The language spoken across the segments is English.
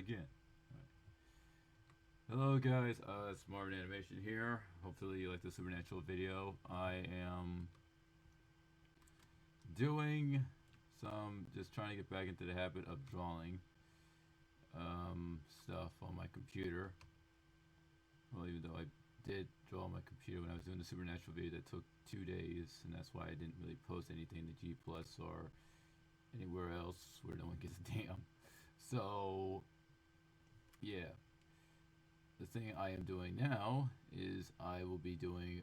again. Hello guys, it's Marvin Animation here. Hopefully you like the Supernatural video. I am doing just trying to get back into the habit of drawing stuff on my computer. Well, even though I did draw on my computer when I was doing the Supernatural video that took 2 days, and that's why I didn't really post anything to G Plus or anywhere else where no one gives a damn. So, yeah. The thing I am doing now is I will be doing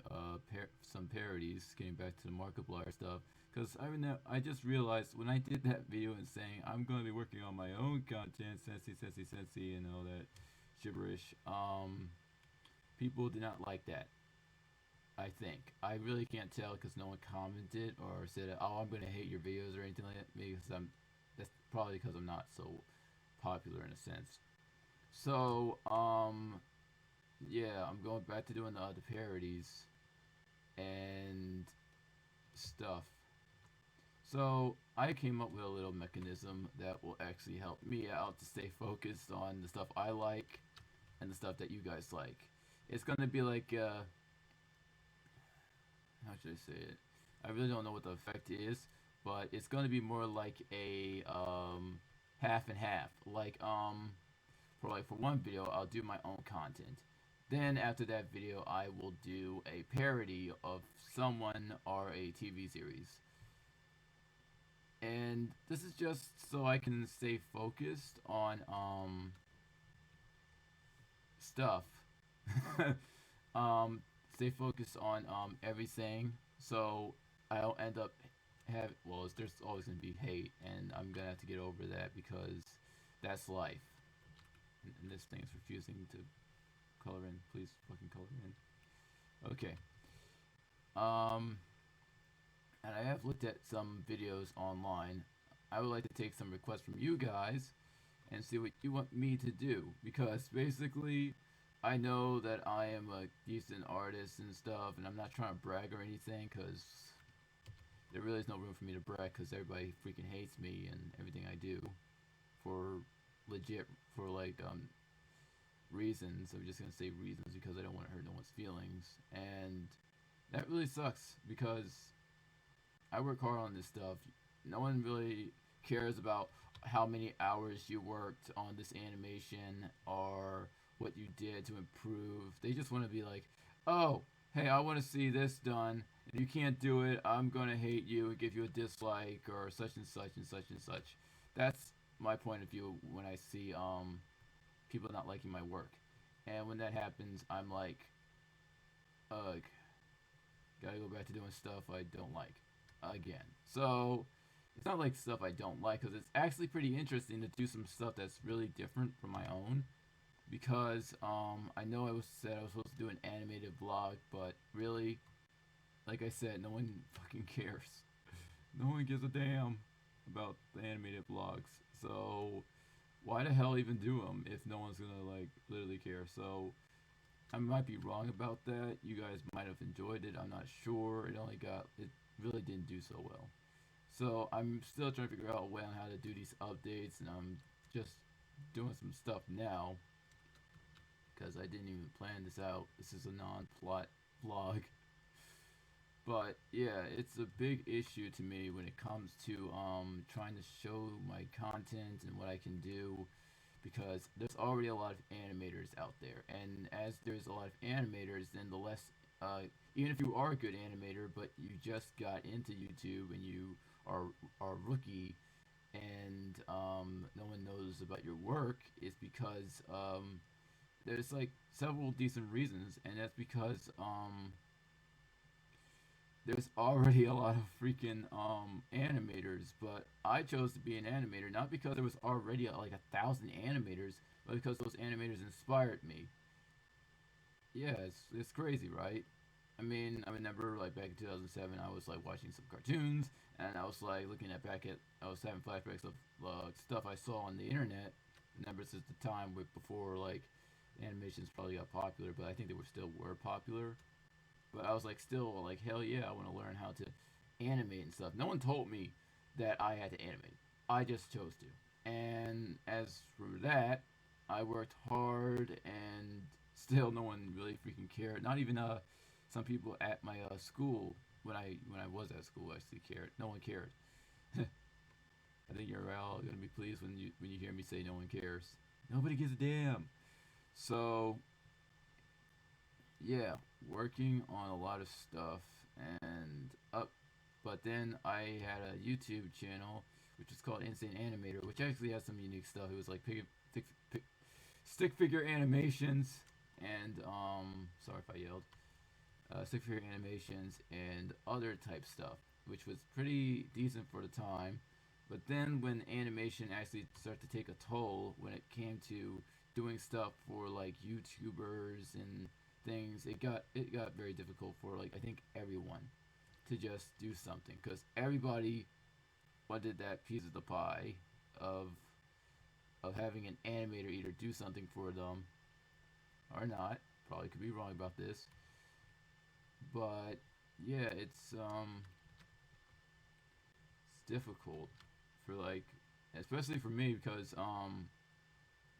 some parodies, getting back to the Markiplier stuff, because I just realized when I did that video and saying I'm going to be working on my own content, Sensi, and all that gibberish, people did not like that. I think. I really can't tell because no one commented or said, oh, I'm going to hate your videos or anything like that, because that's probably because I'm not so popular in a sense. So, yeah, I'm going back to doing the parodies and stuff. So, I came up with a little mechanism that will actually help me out to stay focused on the stuff I like and the stuff that you guys like. It's going to be like, how should I say it? I really don't know what the effect is, but it's going to be more like a, half and half. For one video, I'll do my own content. Then after that video, I will do a parody of someone or a TV series. And this is just so I can stay focused on stuff. Stay focused on everything. So I'll end up there's always gonna be hate, and I'm gonna have to get over that because that's life. And this thing is refusing to color in. Please fucking color in. Okay. And I have looked at some videos online. I would like to take some requests from you guys and see what you want me to do, because basically I know that I am a decent artist and stuff, and I'm not trying to brag or anything, because there really is no room for me to brag, because everybody freaking hates me and everything I do for reasons. I'm just gonna say reasons because I don't want to hurt no one's feelings, and that really sucks because I work hard on this stuff. No one really cares about how many hours you worked on this animation or what you did to improve. They just want to be like, oh, hey, I want to see this done. If you can't do it, I'm going to hate you and give you a dislike or such and such and such and such. That's my point of view when I see people not liking my work. And when that happens, I'm like, ugh, gotta go back to doing stuff I don't like again. So it's not like stuff I don't like, because it's actually pretty interesting to do some stuff that's really different from my own. Because I know I said I was supposed to do an animated vlog, but really, like I said, no one fucking cares. No one gives a damn about the animated vlogs. So why the hell even do them if no one's gonna like literally care? So I might be wrong about that. You guys might have enjoyed it. I'm not sure. It really didn't do so well. So I'm still trying to figure out a way on how to do these updates, and I'm just doing some stuff now because I didn't even plan this out. This is a non-plot vlog. But yeah, it's a big issue to me when it comes to trying to show my content and what I can do, because there's already a lot of animators out there, and as there's a lot of animators, then the less even if you are a good animator but you just got into YouTube and you are a rookie and no one knows about your work, is because there's like several decent reasons, and that's because there's already a lot of freaking animators. But I chose to be an animator not because there was already like 1,000 animators, but because those animators inspired me. Yeah, it's crazy, right? I remember like back in 2007, I was like watching some cartoons, and I was like I was having flashbacks of stuff I saw on the internet. Remember, since the time before like animations probably got popular, but I think they were popular. But I was like, still, like, hell yeah, I want to learn how to animate and stuff. No one told me that I had to animate. I just chose to. And as for that, I worked hard and still no one really freaking cared. Not even some people at my school when I was at school actually cared. No one cared. I think you're all gonna be pleased when you hear me say no one cares. Nobody gives a damn. So yeah, working on a lot of stuff and up. But then I had a YouTube channel which is called Insane Animator, which actually has some unique stuff. It was like stick figure animations and sorry if I yelled. Stick figure animations and other type stuff, which was pretty decent for the time. But then when animation actually started to take a toll, when it came to doing stuff for like YouTubers and things, it got very difficult for like I think everyone to just do something because everybody wanted that piece of the pie of of having an animator either do something for them or not. Probably could be wrong about this, but yeah, it's difficult for like especially for me because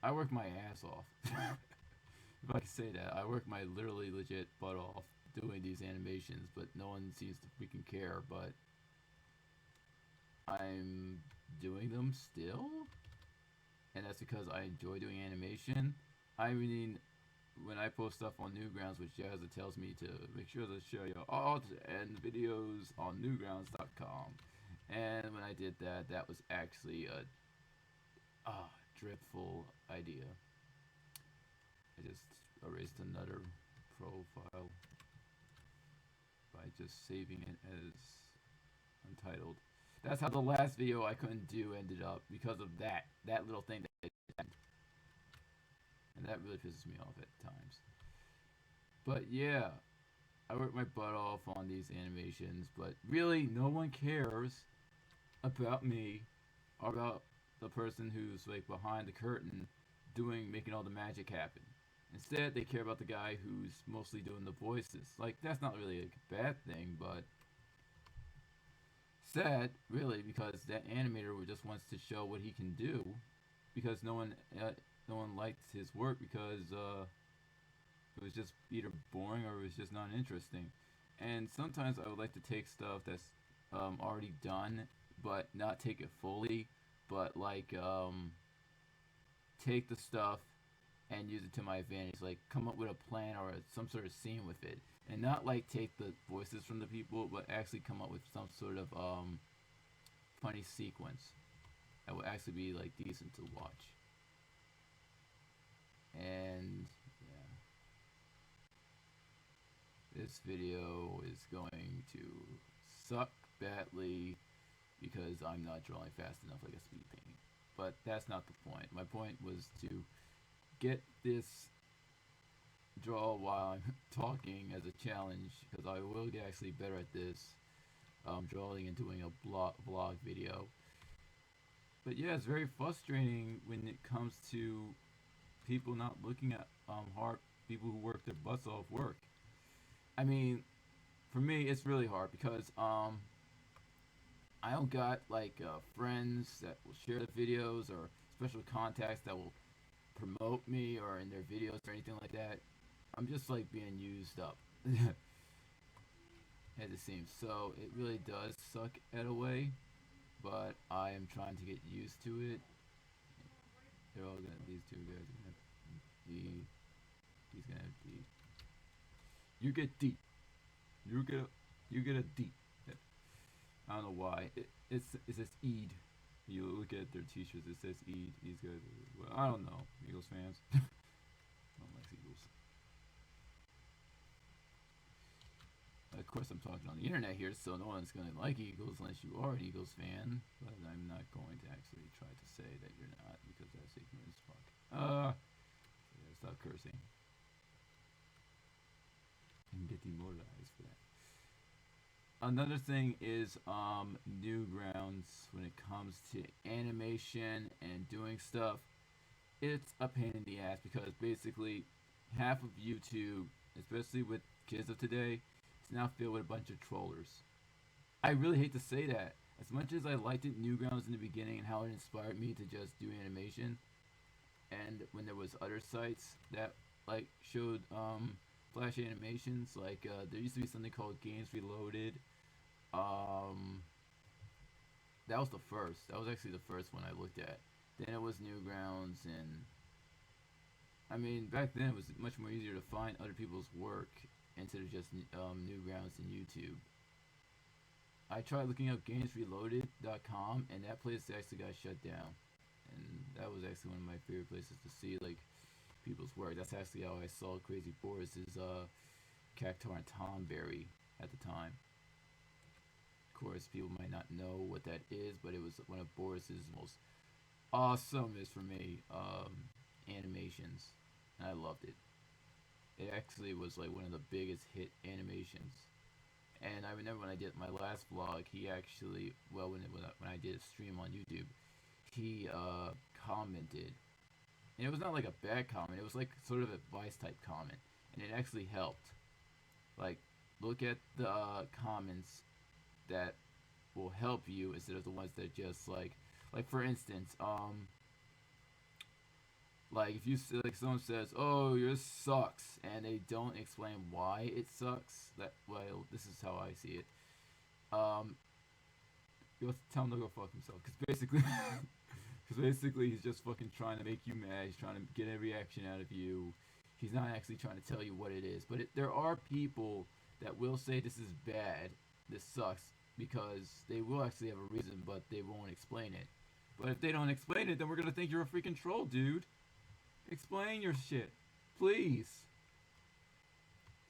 I work my ass off. If I can say that, I work my literally legit butt off doing these animations, but no one seems to freaking care. But I'm doing them still, and that's because I enjoy doing animation. I mean, when I post stuff on Newgrounds, which Jazza tells me to make sure to share your art and videos on Newgrounds.com. And when I did that, that was actually a dreadful idea. I just erased another profile by just saving it as untitled. That's how the last video I couldn't do ended up because of that little thing that happened. And that really pisses me off at times. But yeah, I work my butt off on these animations, but really no one cares about me or about the person who's like behind the curtain making all the magic happen. Instead, they care about the guy who's mostly doing the voices. Like that's not really a bad thing, but sad really because that animator just wants to show what he can do because no one liked his work because it was just either boring or it was just not interesting. And sometimes I would like to take stuff that's already done, but not take it fully, but like take the stuff and use it to my advantage. Like come up with a plan or some sort of scene with it, and not like take the voices from the people, but actually come up with some sort of funny sequence that will actually be like decent to watch. And yeah, this video is going to suck badly because I'm not drawing fast enough like a speed painting. But that's not the point. My point was to get this draw while I'm talking as a challenge because I will get actually better at this drawing and doing a vlog video. But yeah, it's very frustrating when it comes to people not looking at hard people who work their butts off work. I mean, for me, it's really hard because I don't got like friends that will share the videos or special contacts that will promote me or in their videos or anything like that. I'm just like being used up. As it seems. So it really does suck at a way, but I am trying to get used to it. They're all gonna these two guys are gonna have D. He's gonna have D. You get D. You get a D. I don't know why. It says Eid. You look at their t-shirts. It says Eid. These guys. Well, I don't know. Eagles fans. I don't like Eagles. Of course, I'm talking on the internet here, so no one's gonna like Eagles unless you are an Eagles fan. But I'm not going to actually try to say that you're not because that's ignorant as fuck. Yeah, stop cursing. And get demoralized for that. Another thing is Newgrounds when it comes to animation and doing stuff. It's a pain in the ass because basically half of YouTube, especially with kids of today, is now filled with a bunch of trollers. I really hate to say that. As much as I liked it Newgrounds in the beginning and how it inspired me to just do animation and when there was other sites that like showed Flash animations, like there used to be something called Games Reloaded. Um, that was the first. That was actually the first one I looked at. Then it was Newgrounds, and I mean back then it was much more easier to find other people's work instead of just Newgrounds and YouTube. I tried looking up GamesReloaded.com, and that place actually got shut down. And that was actually one of my favorite places to see like people's work. That's actually how I saw Crazy Boris's Cactar and Tomberry at the time. Of course, people might not know what that is, but it was one of Boris's most awesomest for me animations, and I loved it. It actually was like one of the biggest hit animations. And I remember when I did my last vlog, he actually, well, when I did a stream on YouTube, he commented, and it was not like a bad comment. It was like sort of advice type comment, and it actually helped. Like, look at the comments that will help you instead of the ones that just like for instance, like if you like someone says, "Oh, yours sucks," and they don't explain why it sucks. That well, this is how I see it. Um, you have to tell him to go fuck himself, because basically, because basically he's just fucking trying to make you mad. He's trying to get a reaction out of you. He's not actually trying to tell you what it is. But there are people that will say this is bad, this sucks, because they will actually have a reason, but they won't explain it. But if they don't explain it, then we're gonna think you're a freaking troll, dude. Explain your shit, please.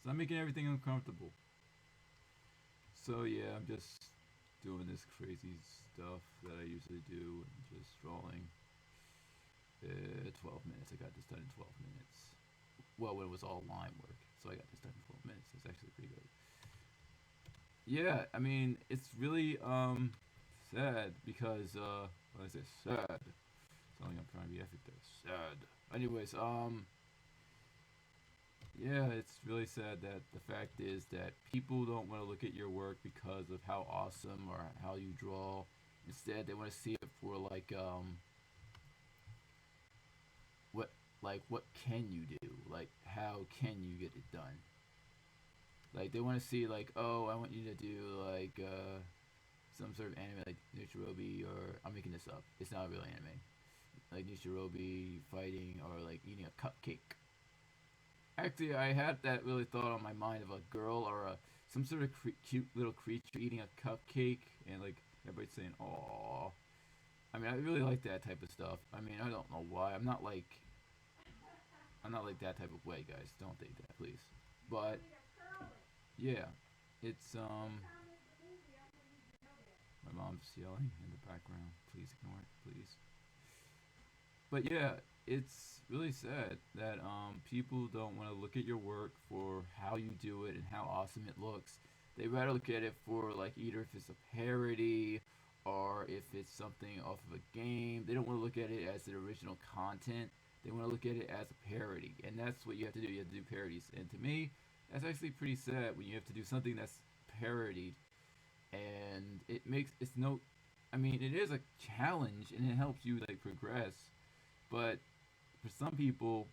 Stop making everything uncomfortable. So yeah, I'm just doing this crazy stuff that I usually do and just drawing. 12 minutes. I got this done in 12 minutes. Well, when it was all line work, so I got this done in 12 minutes. It's actually pretty good. Yeah, I mean, it's really sad because when I say sad, something I'm trying to be epic there. Sad. Anyways, yeah, it's really sad that the fact is that people don't want to look at your work because of how awesome or how you draw. Instead, they want to see it for what what can you do? Like how can you get it done? Like they want to see like, oh, I want you to do like some sort of anime like Nichirobi, or I'm making this up. It's not a real anime. Like Nichirobi fighting or like eating a cupcake. Actually, I had that really thought on my mind of a girl or some sort of cute little creature eating a cupcake, and like everybody's saying, "Aww." I mean, I really like that type of stuff. I mean, I don't know why. I'm not like that type of way, guys. Don't think that, please. But yeah, it's my mom's yelling in the background. Please ignore it, please. But yeah, it's really sad that people don't want to look at your work for how you do it and how awesome it looks. They rather look at it for like either if it's a parody or if it's something off of a game. They don't want to look at it as the original content. They want to look at it as a parody, and that's what you have to do. You have to do parodies, and to me, that's actually pretty sad when you have to do something that's parodied, and it's no. I mean, it is a challenge, and it helps you like progress, but for some people,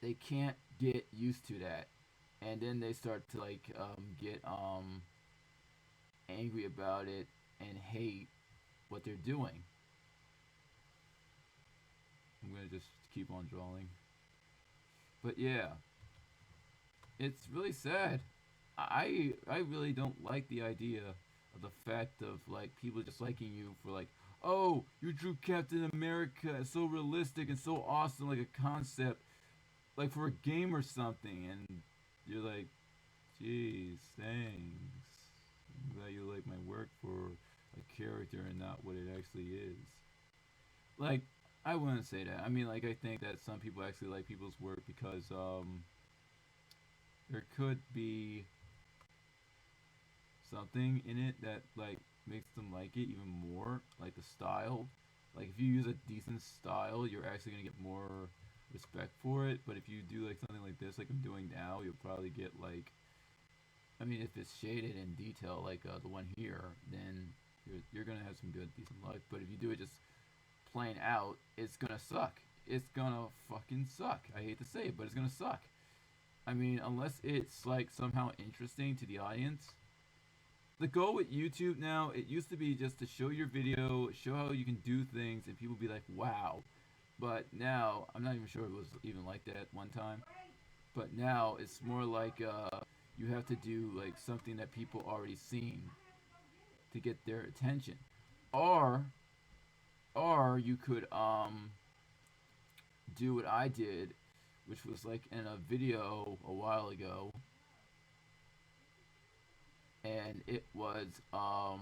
they can't get used to that, and then they start to like get angry about it and hate what they're doing. I'm gonna just keep on drawing, but yeah, it's really sad. I really don't like the idea of the fact of like people just liking you for like, oh, you drew Captain America, it's so realistic and so awesome, like a concept, like for a game or something, and you're like, geez, thanks. I'm glad you like my work for a character and not what it actually is. Like, I wouldn't say that. I mean, like, I think that some people actually like people's work because there could be something in it that like makes them like it even more, like the style. Like if you use a decent style, you're actually gonna get more respect for it. But if you do like something like this, like I'm doing now, you'll probably get like, I mean, if it's shaded in detail, like the one here, then you're gonna have some good decent luck. But if you do it just plain out, it's gonna suck. it's gonna fucking suck. I hate to say it, but it's gonna suck. I mean, unless it's like somehow interesting to the audience. The goal with YouTube now, it used to be just to show your video, show how you can do things, and people be like, wow. But now, I'm not even sure it was even like that one time. But now, it's more like you have to do like something that people already seen to get their attention. Or, or you could do what I did, which was like in a video a while ago, and it was how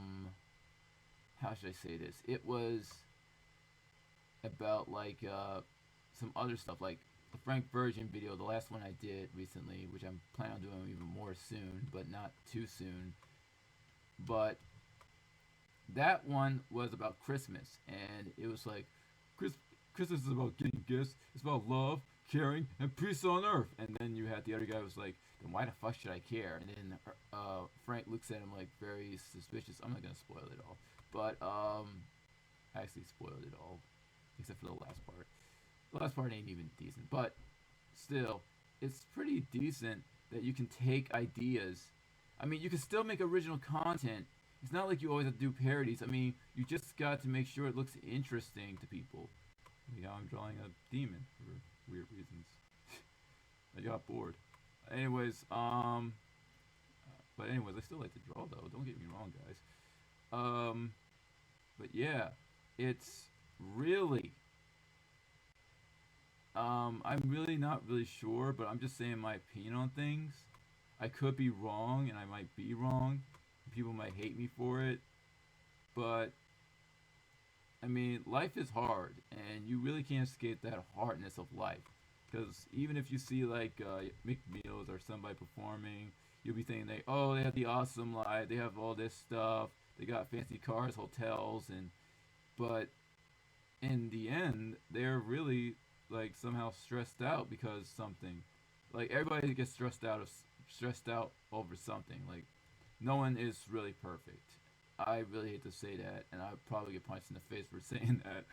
should I say this? It was about like some other stuff, like the Frank Virgin video, the last one I did recently, which I'm planning on doing even more soon, but not too soon. But that one was about Christmas, and it was like Chris, Christmas is about getting gifts. It's about love, caring, and peace on earth. And then you had the other guy who was like, then why the fuck should I care? And then Frank looks at him like very suspicious. I'm not gonna spoil it all, but I actually spoiled it all, except for the last part. The last part ain't even decent, but still, it's pretty decent that you can take ideas. I mean, you can still make original content. It's not like you always have to do parodies. I mean, you just got to make sure it looks interesting to people. Yeah, I'm drawing a demon for weird reasons. I got bored. Anyways, but anyways, I still like to draw though. Don't get me wrong, guys. But yeah, it's really. I'm really not really sure, but I'm just saying my opinion on things. I could be wrong, and I might be wrong. People might hate me for it, but I mean, life is hard, and you really can't escape that hardness of life. Because even if you see like McMeals or somebody performing, you'll be thinking they, oh, they have the awesome life, they have all this stuff, they got fancy cars, hotels, and but in the end, they're really like somehow stressed out because something. Like everybody gets stressed out over something. Like no one is really perfect. I really hate to say that, and I'd probably get punched in the face for saying that,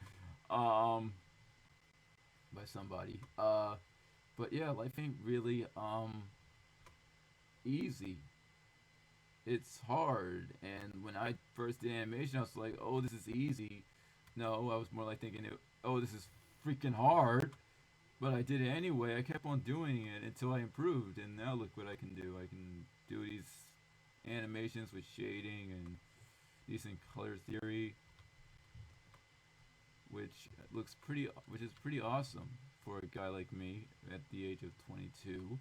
by somebody. But yeah, life ain't really easy. It's hard, and when I first did animation, I was like, "Oh, this is easy." No, I was more like thinking, "Oh, this is freaking hard." But I did it anyway. I kept on doing it until I improved, and now look what I can do. I can do these animations with shading and decent color theory, which is pretty awesome for a guy like me at the age of 22,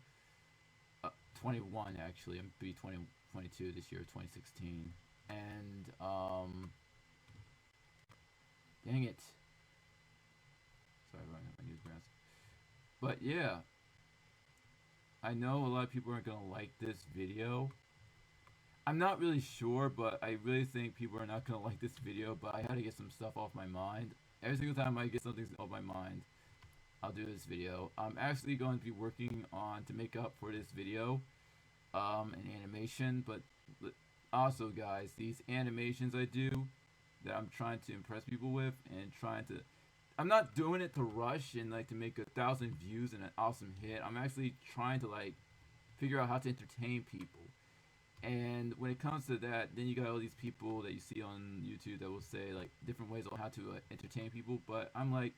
21 actually. I'm be 22 this year, 2016, and dang it, sorry about my new grass. But yeah, I know a lot of people aren't gonna like this video. I'm not really sure, but I really think people are not gonna like this video. But I had to get some stuff off my mind. Every single time I get something off my mind, I'll do this video. I'm actually going to be working on to make up for this video, an animation. But also, guys, these animations I do that I'm trying to impress people with and trying to. I'm not doing it to rush and like to make 1,000 views and an awesome hit. I'm actually trying to like figure out how to entertain people. And when it comes to that, then you got all these people that you see on YouTube that will say like different ways on how to entertain people. But I'm like,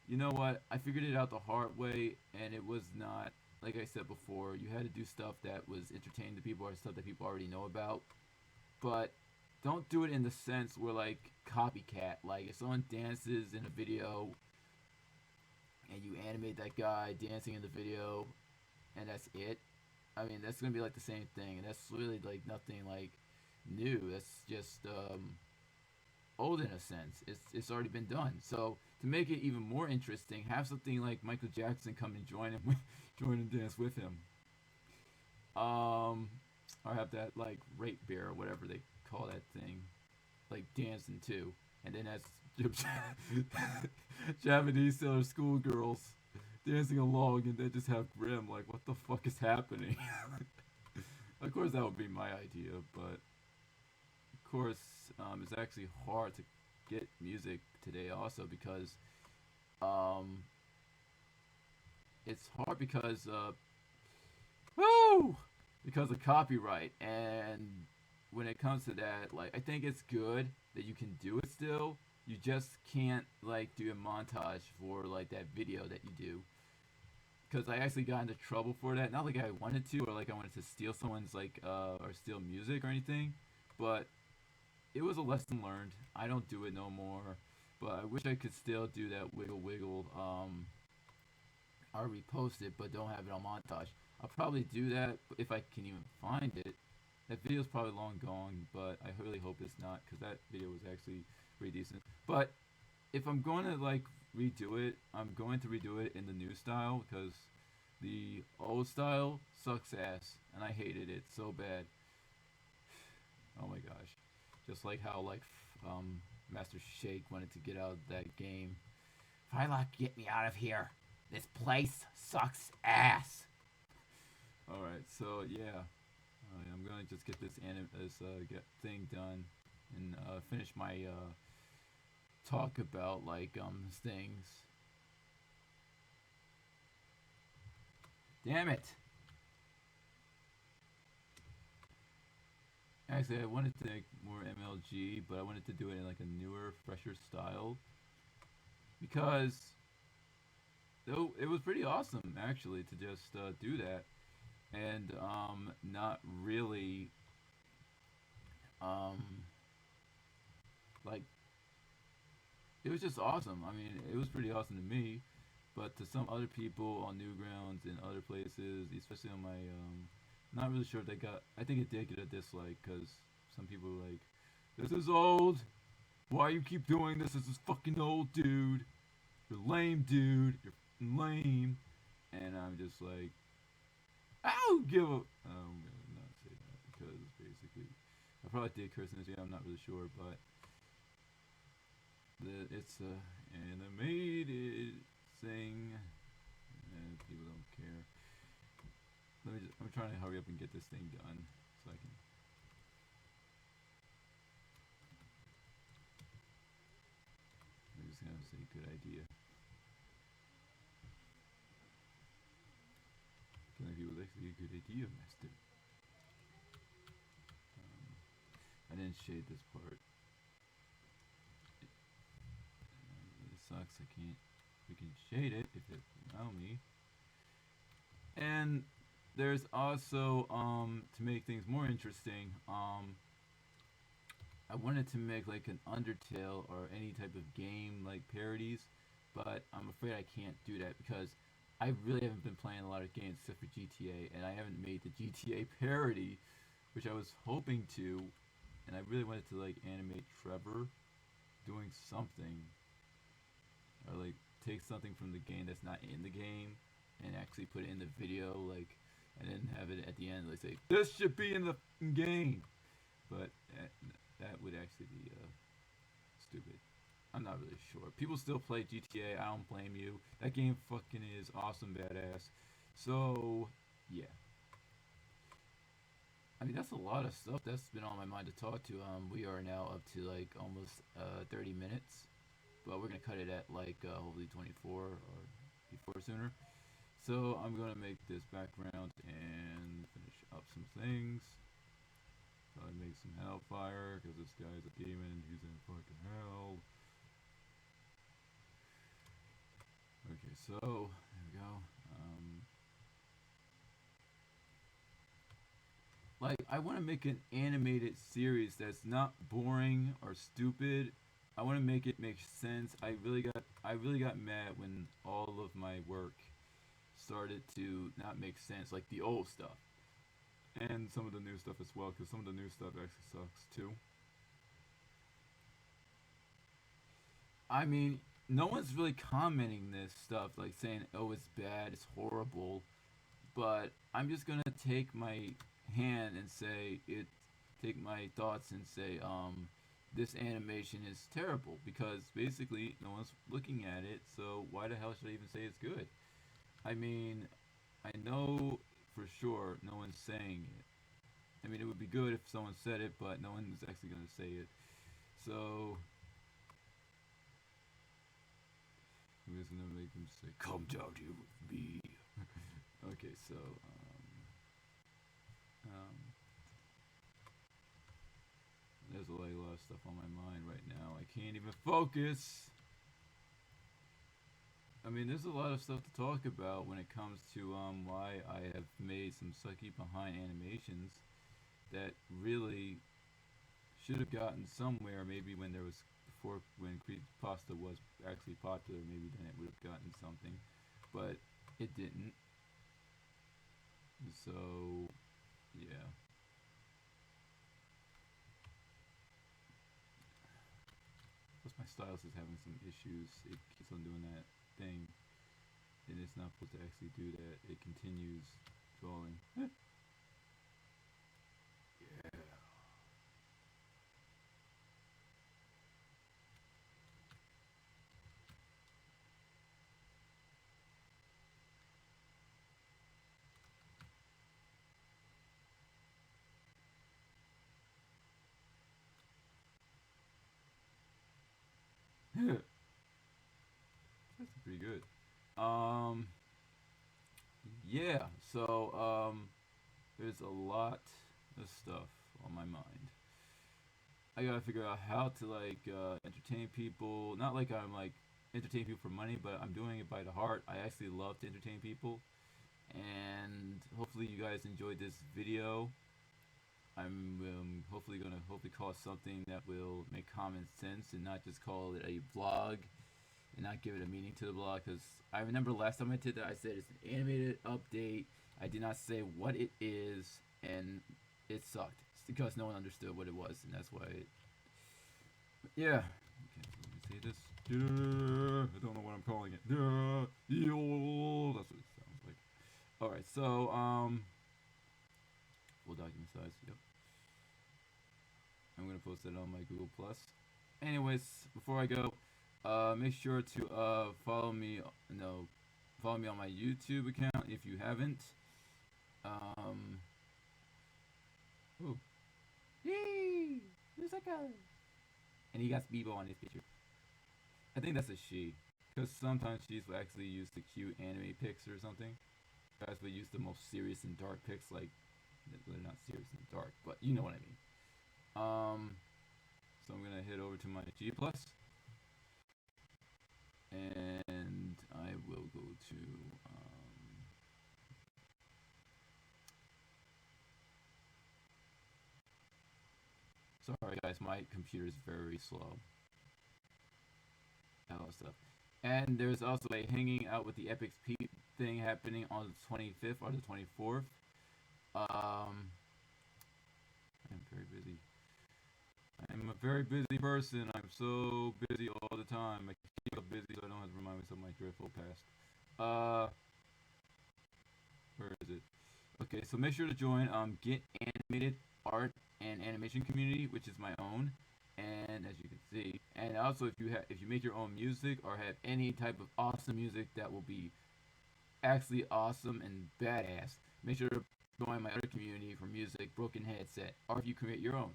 you know what? I figured it out the hard way, and it was not like I said before. You had to do stuff that was entertaining to people or stuff that people already know about. But don't do it in the sense where like copycat. Like if someone dances in a video and you animate that guy dancing in the video, and that's it. I mean, that's gonna be like the same thing, and that's really like nothing like new. That's just old in a sense. It's already been done. So to make it even more interesting, have something like Michael Jackson come and join him, join and dance with him. Or have that like rape bear or whatever they call that thing, like dancing too, and then that's Japanese sailor schoolgirls dancing along, and then just have Grim like, what the fuck is happening? Of course, that would be my idea, but of course, it's actually hard to get music today also because it's hard because woo because of copyright. And when it comes to that, like I think it's good that you can do it still. You just can't like do a montage for like that video that you do, because I actually got into trouble for that. Not like I wanted to, or like I wanted to steal someone's like or steal music or anything, but it was a lesson learned. I don't do it no more, but I wish I could still do that wiggle wiggle. Or repost it, but don't have it on montage. I'll probably do that if I can even find it. That video's probably long gone, but I really hope it's not, because that video was actually pretty decent. But if I'm going to like redo it, I'm going to redo it in the new style, because the old style sucks ass, and I hated it so bad. Oh my gosh, just like how like Master Shake wanted to get out of that game. Frylock, get me out of here. This place sucks ass. All right, so yeah, I'm gonna just get this get thing done and finish my talk about like things. Damn it! Actually, I wanted to make more MLG, but I wanted to do it in like a newer, fresher style, because it was pretty awesome actually to just do that, and not really um, like it was just awesome. I mean, it was pretty awesome to me, but to some other people on Newgrounds and other places, especially on my not really sure if they got. I think it did get a dislike, because some people were like, "This is old. Why you keep doing this? This is fucking old, dude. You're lame, dude. You're lame." And I'm just like, I don't give a. I'm gonna not say that, because basically, I probably did curse in this video. I'm not really sure, but it's a animated thing, and people don't care. I'm trying to hurry up and get this thing done so I can. I'm just gonna say good idea. Killing people is actually a good idea, Master. I didn't shade this part. It sucks. I can't. We can shade it if it allow me. And there's also to make things more interesting. I wanted to make like an Undertale or any type of game like parodies, but I'm afraid I can't do that, because I really haven't been playing a lot of games except for GTA, and I haven't made the GTA parody, which I was hoping to, and I really wanted to like animate Trevor doing something, or like take something from the game that's not in the game and actually put it in the video, like, and then have it at the end like say this should be in the game, but that would actually be stupid. I'm not really sure. People still play GTA. I don't blame you. That game fucking is awesome, badass. So yeah. I mean, that's a lot of stuff that's been on my mind to talk to. We are now up to like almost 30 minutes, but we're gonna cut it at like hopefully 24 or before sooner. So I'm gonna make this background and finish up some things. Probably make some hellfire, because this guy's a demon. He's in fucking hell. Okay, so there we go. Like, I want to make an animated series that's not boring or stupid. I want to make it make sense. I really got mad when all of my work started to not make sense, like the old stuff and some of the new stuff as well, because some of the new stuff actually sucks too. I mean, no one's really commenting this stuff, like saying, "Oh, it's bad, it's horrible," but I'm just gonna take my hand and say it, take my thoughts and say, this animation is terrible, because basically no one's looking at it. So why the hell should I even say it's good? I mean, I know for sure no one's saying it. I mean, it would be good if someone said it, but no one's actually gonna say it. So I'm just gonna make them say, "Come down here with me." Okay, so um, there's like a lot of stuff on my mind right now. I can't even focus. I mean, there's a lot of stuff to talk about when it comes to why I have made some sucky behind animations that really should have gotten somewhere. Maybe when there was before when creepypasta was actually popular, maybe then it would have gotten something, but it didn't. So yeah. Plus my stylus is having some issues. It keeps on doing that thing, and it's not supposed to actually do that. It continues drawing. Yeah. That's pretty good. Um, yeah. So there's a lot of stuff on my mind. I gotta figure out how to like entertain people. Not like I'm like entertain people for money, but I'm doing it by the heart. I actually love to entertain people, and hopefully you guys enjoyed this video. I'm hopefully gonna hopefully call it something that will make common sense and not just call it a vlog and not give it a meaning to the blog. Because I remember last time I did that, I said it's an animated update. I did not say what it is, and it sucked. It's because no one understood what it was, and that's why. Yeah. Okay, so let me say this. I don't know what I'm calling it. That's what it sounds like. All right, so full document size. Yep. I'm gonna post it on my Google Plus. Anyways, before I go, make sure to follow me. No, follow me on my YouTube account if you haven't. Um, ooh, yee, Lusaka, and he got Bebo on his picture. I think that's a she, because sometimes she's will actually use the cute anime pics or something. Guys will use the most serious and dark pics, like they're not serious and dark, but you know what I mean. So I'm gonna head over to my G Plus, and I will go to sorry guys, my computer is very slow. A lot of stuff. And there's also a hanging out with the Epic Pete thing happening on the 25th or the 24th. I'm very busy. I'm a very busy person. I'm so busy all the time. I keep up busy so I don't have to remind myself of my dreadful past. Where is it? Okay, so make sure to join Get Animated Art and Animation Community, which is my own. And as you can see, and also if you make your own music or have any type of awesome music that will be actually awesome and badass, make sure to join my other community for music, Broken Headset, or if you create your own.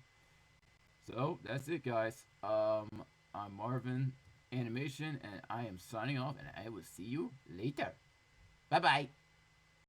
So that's it, guys. I'm Marvin Animation, and I am signing off, and I will see you later. Bye bye.